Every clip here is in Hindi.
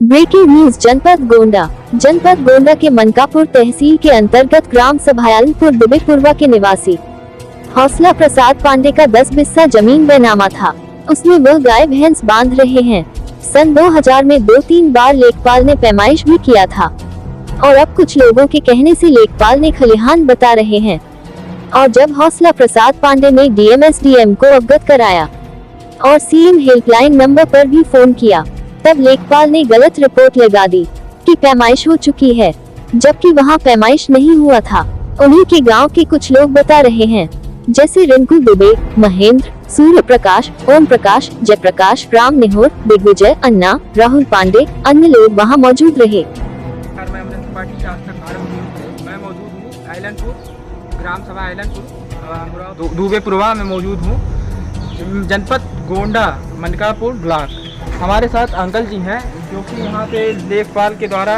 ब्रेकिंग न्यूज जनपद गोंडा के मनकापुर तहसील के अंतर्गत ग्राम सभायालपुर दुबेपुरवा के निवासी हौसला प्रसाद पांडे का 10 बिस्सा जमीन बेनामा था। उसमें वह गाय भैंस बांध रहे हैं। सन 2000 में 2-3 बार लेखपाल ने पैमाइश भी किया था और अब कुछ लोगों के कहने से लेखपाल ने खलिहान बता रहे हैं। और जब हौसला प्रसाद पांडे ने डीएम को अवगत कराया और सीएम हेल्पलाइन नंबर पर भी फोन किया, तब लेखपाल ने गलत रिपोर्ट लगा दी कि पैमाइश हो चुकी है, जबकि वहां पैमाइश नहीं हुआ था। उन्हीं के गांव के कुछ लोग बता रहे हैं, जैसे रिंकू दुबे, महेंद्र, सूर्य प्रकाश, ओम प्रकाश, जयप्रकाश, राम नेहोर, दिग्विजय, अन्ना, राहुल पांडे, अन्य लोग वहां मौजूद रहे। मैं मौजूद हूँ आइलैंडपुर, ग्राम सभा आइलैंडपुर दुबेपुरवा में मौजूद हूँ, जनपद गोंडा मनकापुर ब्लॉक। हमारे साथ अंकल जी हैं जो कि यहाँ पे लेखपाल के द्वारा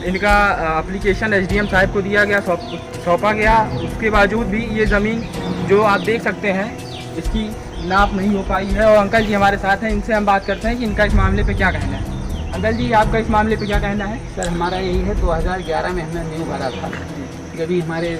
इनका एप्लीकेशन एसडीएम साहब को दिया गया, सौंपा गया। उसके बावजूद भी ये ज़मीन जो आप देख सकते हैं इसकी नाप नहीं हो पाई है। और अंकल जी हमारे साथ हैं, इनसे हम बात करते हैं कि इनका इस मामले पे क्या कहना है। अंकल जी, आपका इस मामले पे क्या कहना है? सर, हमारा यही है, 2011 में हमने न्यू भरा था, जब भी हमारे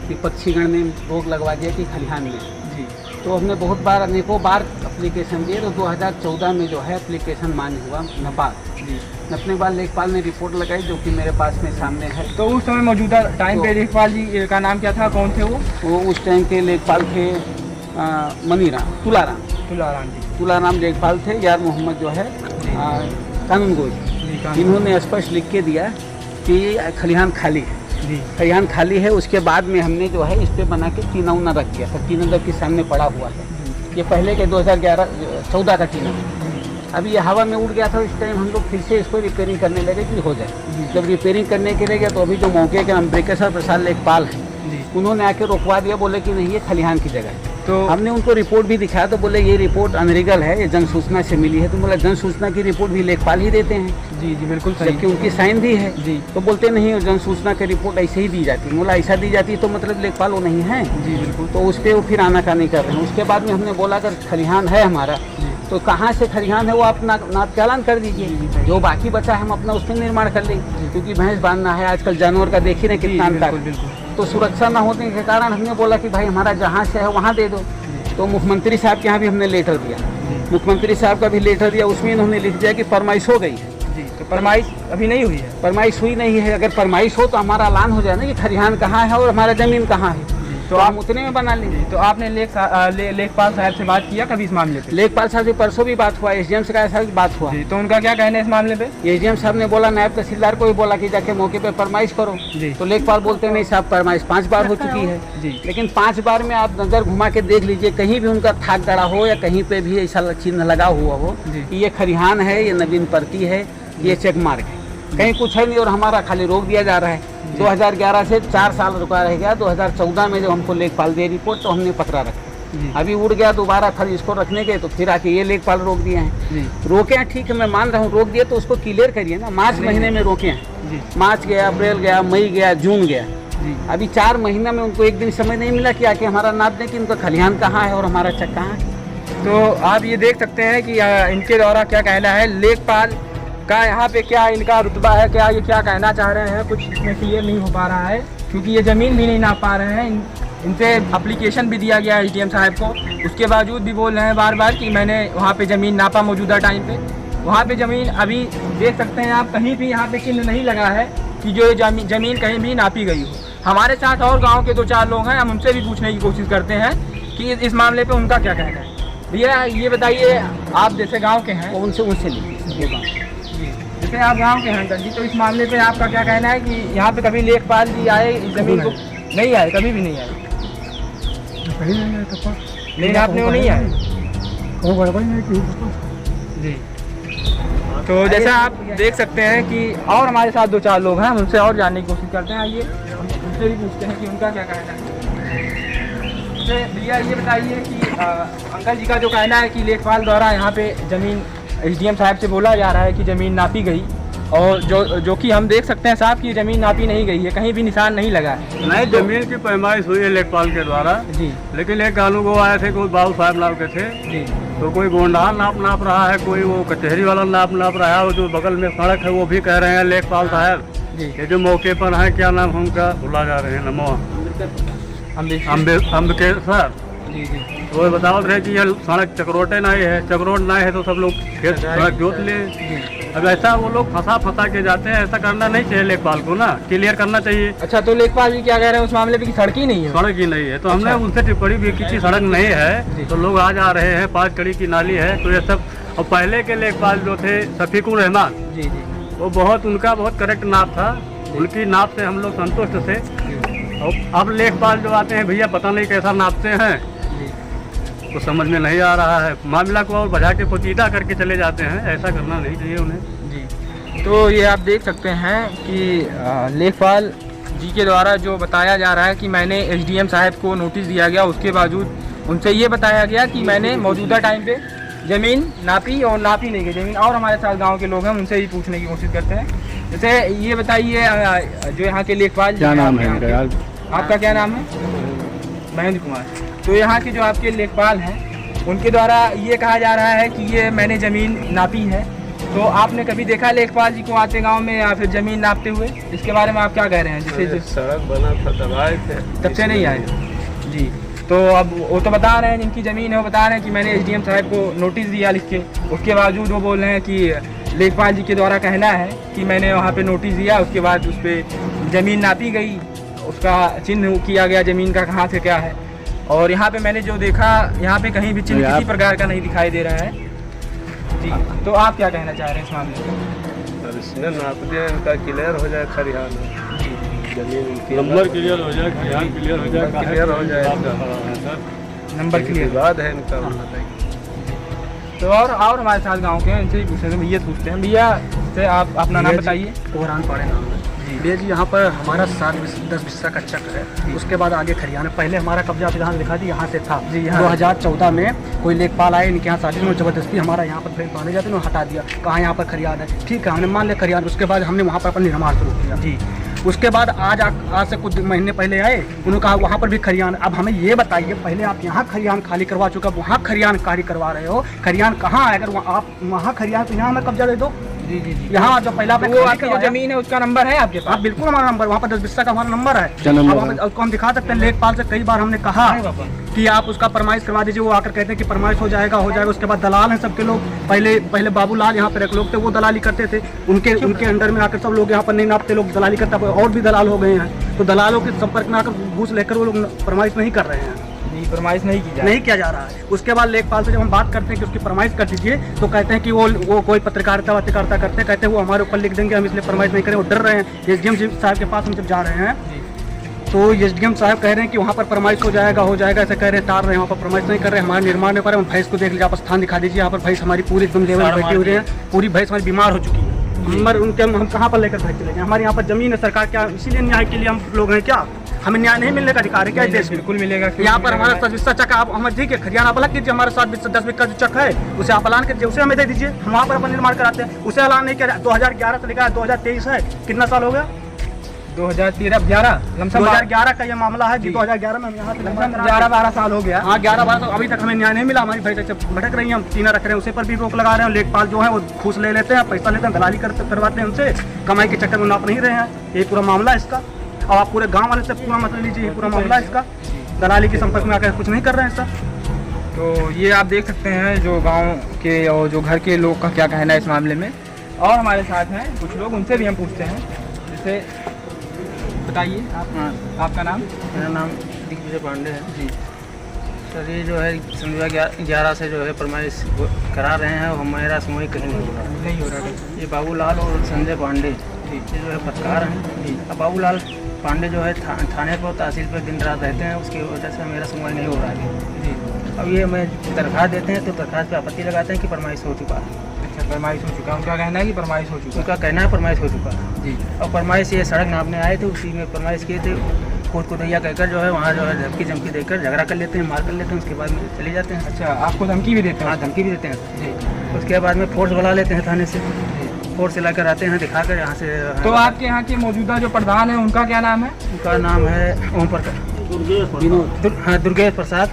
विपक्षी गण ने रोक लगवा दिया कि खलिहान में जी, तो हमने बहुत बार अनेकों बार एप्लीकेशन दिए। तो 2014 में जो है एप्लीकेशन मान्य हुआ नपा जी। नपने के बाद लेखपाल ने रिपोर्ट लगाई, जो कि मेरे पास में सामने है। तो उस समय मौजूदा टाइम पे लेखपाल जी का नाम क्या था, कौन थे वो? उस टाइम के लेखपाल थे तुलाराम लेखपाल थे। यार मोहम्मद जो है कानून गोई, इन्होंने स्पष्ट लिख के दिया कि खलिहान खाली है, खलिहान खाली है। उसके बाद में हमने जो है इस पे बना के टीना उना रख दिया था। टीना जब के सामने पड़ा हुआ है, ये पहले के 2014 का टीना। अभी ये हवा में उड़ गया था। इस टाइम हम लोग फिर से इसको रिपेयरिंग करने लगे कि हो जाए। जब रिपेयरिंग करने के लिए गया तो अभी जो मौके के अम्बेकेश्वर प्रसाद लेखपाल हैं, उन्होंने आके रोकवा दिया, बोले कि नहीं ये खलिहान की जगह है। तो हमने उनको रिपोर्ट भी दिखाया, तो बोले ये रिपोर्ट अनलीगल है, ये जन सूचना से मिली है। तो बोला जन सूचना की रिपोर्ट भी लेखपाल ही देते हैं। जी बिल्कुल सही, जबकि उनकी साइन भी है जी। तो बोलते नहीं, जन सूचना की रिपोर्ट ऐसे ही दी जाती है। बोला ऐसा दी जाती है तो मतलब लेखपाल वो नहीं है जी। बिल्कुल। तो उस पर वो फिर आनाकानी कर रहे हैं। उसके बाद में हमने बोला अगर खलिहान है हमारा तो कहाँ से खलिहान है वो आप नाप चालान कर दीजिए, जो बाकी बचा है हम अपना उस पर निर्माण कर लेंगे। क्योंकि भैंस बांधना है, आजकल जानवर का देख ही नहीं कितना अंतर, तो सुरक्षा न होने के कारण हमने बोला कि भाई हमारा जहाँ से है वहाँ दे दो। तो मुख्यमंत्री साहब के यहाँ भी हमने लेटर दिया, मुख्यमंत्री साहब का भी लेटर दिया। उसमें इन्होंने लिख दिया कि फरमाइश हो गई है जी। तो फरमाइश अभी नहीं हुई है? फरमाइश हुई नहीं है। अगर फरमाइश हो तो हमारा ऐलान हो जाए ना कि खलिहान कहाँ है और हमारा ज़मीन कहाँ है, तो हम उतने में बना लेंगे। तो आपने लेखपाल साहब से बात किया कभी इस मामले पे? लेखपाल साहब से परसों भी बात हुआ, एसडीएम से भी बात हुआ। तो उनका क्या कहना है इस मामले पे? एसडीएम साहब ने बोला, नायब तहसीलदार को भी बोला कि जाके मौके पे फरमाइश करो जी। तो लेखपाल बोलते नहीं साहब, फरमाइश 5 बार हो चुकी है जी। लेकिन 5 बार में आप नज़र घुमा के देख लीजिए, कहीं भी उनका थाक गड़ा हो या कहीं पे भी ऐसा चिन्ह लगा हुआ हो कि ये खलिहान है, ये नवीन परती है, ये चेक मार्क है, कहीं कुछ है नहीं। और हमारा खाली रोक दिया जा रहा है। 2011 से 4 साल रुका रह गया। 2014 में जब हमको लेखपाल दे रिपोर्ट तो हमने पकड़ा रखा। अभी उड़ गया दोबारा, फिर इसको रखने के तो फिर आके ये लेखपाल रोक दिए हैं। रोके हैं, ठीक है, मैं मान रहा हूँ, रोक दिए तो उसको क्लियर करिए ना। मार्च महीने में रोके हैं, मार्च गया, अप्रैल गया, मई गया, जून गया। अभी 4 महीना में उनको एक दिन समय नहीं मिला कि आके हमारा नाप दें कि उनका खलिहान कहाँ है और हमारा चेक कहाँ है। तो आप ये देख सकते हैं कि इनके द्वारा क्या कहना है, लेखपाल का यहाँ पे क्या इनका रुतबा है, क्या ये क्या कहना चाह रहे हैं, कुछ इसमें क्लियर नहीं हो पा रहा है। क्योंकि ये ज़मीन भी नहीं नाप पा रहे हैं। इनसे एप्लीकेशन भी दिया गया है एसडीएम साहब को, उसके बावजूद भी बोल रहे हैं बार बार कि मैंने वहाँ पे ज़मीन नापा मौजूदा टाइम पे। वहाँ पे ज़मीन अभी देख सकते हैं आप, कहीं भी यहाँ पे चिन्ह नहीं लगा है कि जो ज़मीन कहीं भी नापी गई हो। हमारे साथ और गाँव के 2-4 लोग हैं, हम उनसे भी पूछने की कोशिश करते हैं कि इस मामले पर उनका क्या कहना है। भैया ये बताइए, आप जैसे गाँव के हैं, उनसे लीजिए, जैसे आप गांव के हैं अंकल जी, तो इस मामले पे आपका क्या कहना है कि यहाँ पे कभी लेखपाल जी आए इस जमीन को? नहीं आए, कभी भी नहीं आए। नहीं, आपने वो नहीं आए जी। तो जैसा आप देख सकते हैं कि और हमारे साथ 2-4 लोग हैं, हम उनसे और जानने की कोशिश करते हैं। आइए उनसे भी पूछते हैं कि उनका क्या कहना है। भैया ये बताइए कि अंकल जी का जो कहना है कि लेखपाल द्वारा यहाँ पे ज़मीन एसडीएम साहब से बोला जा रहा है कि ज़मीन नापी गई, और जो कि हम देख सकते हैं साहब की ज़मीन नापी नहीं गई है, कहीं भी निशान नहीं लगा है। नहीं, ज़मीन की पैमाइश हुई है लेखपाल के द्वारा जी। लेकिन एक कानून वो आए थे, कोई बाबू साहब नाम के थे जी, तो कोई गोंडा नाप रहा है, कोई वो कचहरी वाला नाप रहा है, वो जो बगल में सड़क है वो भी कह रहे हैं लेखपाल साहब ये जो मौके पर है, क्या नाम है उनका, भुला जा रहे हैं, नमो अम्बेडकर जी जी। तो वो बताओ रहे कि ये सड़क चक्रोटे नहीं है, चक्रोट नहीं है तो सब लोग खेत सड़क जोत ले। अब ऐसा वो लोग फंसा के जाते हैं, ऐसा करना नहीं चाहिए लेखपाल को ना, क्लियर करना चाहिए। अच्छा, तो लेखपाल जी क्या कह रहे हैं उस मामले पे कि सड़क ही नहीं है? सड़क ही नहीं है, तो हमने उनसे टिप्पणी भी की कि सड़क नहीं है, तो लोग आ जा रहे हैं, 5 कड़ी की नाली है, तो ये सब। और पहले के लेखपाल जो थे शफीकुर रहमान जी जी, वो उनका बहुत करेक्ट नाप था, उनकी नाप से हम लोग संतुष्ट थे। और अब लेखपाल जो आते हैं भैया पता नहीं कैसा नापते हैं, तो समझ में नहीं आ रहा है, मामला को और बढ़ा के पोचीदा करके चले जाते हैं, ऐसा करना नहीं चाहिए उन्हें जी। तो ये आप देख सकते हैं कि लेखपाल जी के द्वारा जो बताया जा रहा है कि मैंने एसडीएम साहब को नोटिस दिया गया, उसके बावजूद उनसे ये बताया गया कि मैंने मौजूदा टाइम पे ज़मीन नापी और नापी नहीं गई ज़मीन। और हमारे साथ गांव के लोग हैं, उनसे ही पूछने की कोशिश करते हैं। जैसे ये बताइए, जो यहाँ के लेखपाल क्या नाम है आपका? क्या नाम है? महेंद्र कुमार। तो यहाँ के जो आपके लेखपाल हैं उनके द्वारा ये कहा जा रहा है कि ये मैंने ज़मीन नापी है। तो आपने कभी देखा लेखपाल जी को आते गांव में या फिर ज़मीन नापते हुए? इसके बारे में आप क्या कह रहे हैं? जैसे सड़क बना था तब आए थे, तब से नहीं आए जी। तो अब वो तो बता रहे हैं जिनकी ज़मीन है वो बता रहे हैं कि मैंने एसडीएम साहब को नोटिस दिया लिख के, उसके बावजूद वो बोल रहे हैं कि लेखपाल जी के द्वारा कहना है कि मैंने वहाँ पे नोटिस दिया, उसके बाद उस पर ज़मीन नापी गई, उसका चिन्ह किया गया ज़मीन का कहाँ से क्या है। और यहाँ पे मैंने जो देखा, यहाँ पे कहीं भी चिन्ह किसी प्रकार का नहीं दिखाई दे रहा है जी। तो आप क्या कहना चाह रहे हैं इस मामले में? और इसमें नाप दिया, इनका क्लियर हो जाए खरिहान जमीन, नंबर क्लियर हो जाए, खरिहान क्लियर हो जाए, क्लियर हो जाए, नंबर क्लियर विवाद है इनका। तो और हमारे साथ गांव के हैं, इनसे ही पूछते हैं, भैया पूछते हैं। भैया से आप अपना नाम बताइए। कोहरान पाड़े नाम है भैया जी। यहाँ पर हमारा 7-10 बिस्सा का चक्र है, उसके बाद आगे खरियान है। पहले हमारा कब्जा विधान लिखा थी यहाँ से था जी। 2014 में कोई लेखपाल आए, इनके यहाँ शादी में ज़बरदस्ती हमारा यहाँ पर भेद बांधे जाते, उन्होंने हटा दिया, कहाँ यहाँ पर खरियान है। ठीक है, हमने मान लिया खरियान। उसके बाद हमने वहाँ पर अपना निर्माण शुरू किया जी। उसके बाद आज से कुछ महीने पहले आए, उन्होंने कहा वहाँ पर भी खरियान। अब हमें ये बताइए, पहले आप यहाँ खरियान खाली करवा चुका, वहाँ खरियान खाली करवा रहे हो, खरियान कहाँ है? अगर आप वहाँ खरियान तो यहाँ हमें कब्जा दे दो जी जी जी। यहाँ जो पहला वो आपकी जो जमीन है उसका नंबर है आपके पास? हाँ बिल्कुल, हमारा नंबर वहाँ पर 10 बिस्सा का हमारा नंबर है। अब उसको हम दिखा सकते हैं। लेखपाल से कई बार हमने कहा कि आप उसका फरमाइश करवा दीजिए, वो आकर कहते हैं कि फरमाइश हो जाएगा। उसके बाद दलाल हैं सबके लोग, पहले बाबूलाल यहाँ पर एक लोग थे, वो दलाली करते थे, उनके अंडर में आकर सब लोग यहाँ पर नहीं नापते, लोग दलाली करते, और भी दलाल हो गए हैं। तो दलालों के संपर्क में आकर घूस लेकर वो लोग फरमाइश नहीं कर रहे हैं, फरमाइश नहीं किया जा रहा है। उसके बाद लेखपाल से जब हम बात करते हैं कि उसकी फरमाइश कर दीजिए, तो कहते हैं कि वो कोई पत्रकारिता करते, कहते हैं वो हमारे ऊपर लिख देंगे, हम इसलिए फरमाइश नहीं करें। वो डर रहे हैं। एसडीएम साहब के पास हम जब जा रहे हैं तो एसडीएम साहब कह रहे हैं कि वहाँ पर फरमाइश हो जाएगा, ऐसे कह रहे हैं, तार रहे हैं, वहाँ पर फरमाइश नहीं कर रहे हैं। हमारे निर्माण में पर हम भैंस को देख लीजिए, आप स्थान दिखा दीजिए, यहाँ पर भैंस हमारी पूरी एकदम लेवल बैठी हुई है, पूरी भैंस हमारी बीमार हो चुकी है। हम कहाँ पर लेकर भैंस चले जाएं? हमारे यहाँ पर जमीन है, सरकार क्या इसीलिए न्याय के लिए हम लोग हैं क्या? हमें न्याय नहीं मिलने का अधिकार है क्या इस देश में? बिल्कुल मिलेगा। यहाँ पर हमारा 10 बिस्सा चक, आप हमें ठीक है खरियाना आप अलग कीजिए, हमारा 7-10 बिस्सा जो चक है उसे आप ऐलान कीजिए, उसे हमें दे दीजिए, हम वहाँ पर अपन निर्माण कराते हैं। उसे ऐलान नहीं किया। 2011 से लेकर 2023 है, कितना साल हो गया? 2011 का ये मामला है जी। 2011 में हम यहाँ से 11-12 साल हो गया। हाँ 11-12 तो अभी तक हमें न्याय नहीं मिला। हमारी भैंस भटक रही है, हम टीना रख रहे हैं, उसे पर भी रोक लगा रहे हैं। लेखपाल जो है वो घूस ले लेते हैं, पैसा लेते हैं, दलाली करवाते हैं उनसे, कमाई के चक्कर में नाप नहीं रहे हैं। ये पूरा मामला है इसका। और आप पूरे गांव वाले से पूरा मतलब लीजिए, ये पूरा मामला है इसका। दलाली के संपर्क में आकर कुछ नहीं कर रहे हैं सर। तो ये आप देख सकते हैं जो गांव के और जो घर के लोग का क्या कहना है इस मामले में। और हमारे साथ हैं कुछ लोग, उनसे भी हम पूछते हैं। जैसे बताइए आपका नाम? मेरा नाम दिग्विजय पांडे है जी। सर ये जो है संध्या 11 से जो है फरमाइश करा रहे हैं, और मेरा समय कहीं नहीं हो रहा। ये बाबूलाल और संजय पांडे ये जो है पत्रकार हैं जी। अब बाबूलाल पांडे जो है थाने पर तहसील पर दिन रात रहते हैं, उसकी वजह से मेरा सुनवाई नहीं हो रहा है जी। अब ये मैं दरख्वास्त देते हैं तो दरख्वास्त पे आपत्ति लगाते हैं कि फरमाइश हो चुका है। अच्छा, फरमाइश हो चुका है। उनका कहना है कि फरमाइश हो चुका उनका कहना है फरमाइश हो चुका है जी। और फरमाइश ये सड़क नापने आए थे, उसी में फरमाइश किए थे। कोर्ट को दैया कहकर जो है वहाँ जो है धमकी जमकी देकर झगड़ा कर लेते हैं, मार कर लेते हैं, उसके बाद में चले जाते हैं। अच्छा, आपको धमकी भी देते हैं? हाँ धमकी भी देते हैं जी। उसके बाद में फोर्स बुला लेते हैं थाने से, फोर्स से लाकर आते हैं, दिखाकर यहाँ से। तो आपके यहाँ के मौजूदा जो प्रधान है उनका क्या नाम है? उनका नाम है ओम प्रकाश, हाँ दुर्गेश प्रसाद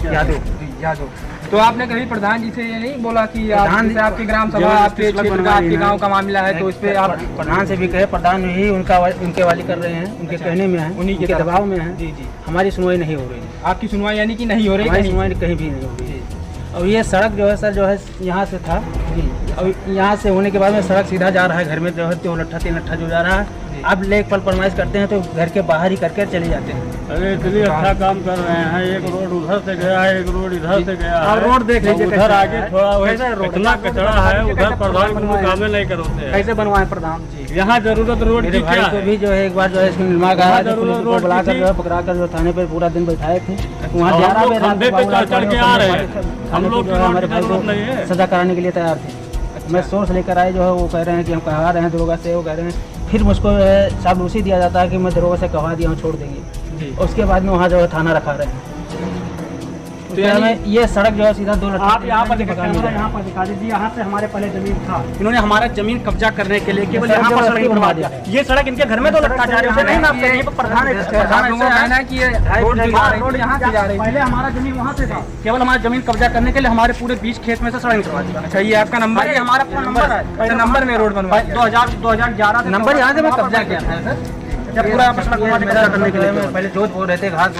यादव। यादव। तो तो आपने कभी प्रधान जी से ये नहीं बोला कि आप प्रधान जैसे आपकी ग्राम सभा जबरदस्ती आपके सड़क क्षेत्र का बनवा रही आपके है। गांव का मामला है तो इस पे आप प्रधान से भी कहे, प्रधान ही उनके वाली कर रहे हैं, उनके कहने में है, उन्हीं के उनके तरफ दबाव में है। जी जी हमारी सुनवाई नहीं हो रही है, आपकी सुनवाई यानी कि नहीं हो रही हमारी कहीं? सुनवाई कहीं भी नहीं हो रही है। और ये सड़क जो है सर जो है यहाँ से था जी, अब यहाँ से होने के बाद में सड़क सीधा जा रहा है घर में जो है 2 लट्ठा 3 लट्ठा जो जा रहा है। अब लेखपाल फरमाइश करते हैं तो घर के बाहर ही करके चले जाते हैं। अरे इतनी अच्छा काम कर रहे हैं, एक रोड उधर से गया है, एक रोड इधर से गया आप है। रोड देख लीजिए उधर कैसा आगे है। थोड़ा कैसा है रोड? इतना कचरा है, उधर प्रधान को कामें नहीं करते हैं। कैसे बनवाए प्रधान जी? यहाँ जरूरत रोड मेरे की भाई क्या को है? भी जो है एक बार जो है इसमें निर्माण करा जरूर पुलिस को रोड बुला कर की जो है पकड़ा कर जो थाने पे पूरा दिन बैठाए थे। वहाँ और हम 11 लोग बजे रात खंभे को पे बाबूलाल चढ़ के थाने आ रहे पे हैं। थाने हम लोग पे जो है हमारे भाई जरूरत नहीं है। को सजा कराने के लिए तैयार थे। मैं सोर्स लेकर आए जो है वो कह रहे हैं कि हम कहवा रहे हैं दरोगा से, वो कह रहे हैं फिर मुझको चाबलूसी दिया जाता है कि मैं दरोगा से कहवा दिया हूँ, छोड़ देंगे। उसके बाद में वहाँ जो है थाना रखा रहे हैं। तो ये सड़क जो है सीधा 2 लट्ठा आप यहाँ पर देखिए, कैमरा यहाँ पर दिखा दीजिए। यहाँ से हमारे पहले जमीन था, इन्होंने हमारा जमीन कब्जा करने के लिए केवल यहाँ पर सड़क बनवा दिया। ये सड़क इनके घर में 2 लट्ठा जा रहा है, नहीं ना आपसे, यहीं पर प्रधान है। आप लोगों का कहना है कि ये रोड जो जा रही थी, यहाँ से जा रही थी। पहले हमारा जमीन वहाँ से था, केवल हमारा जमीन कब्जा करने के लिए हमारे पूरे बीच खेत में से सड़क निकलवा दिया। अच्छा ये आपका नंबर है? हमारा पूरा नंबर है। अच्छा नंबर में रोड बनवा 2011 नंबर यहाँ से मैं कब्जा किया था सर, जब पूरा सड़क बनवा के कब्जा करने के लिए पहले जोधपुर रहते घाट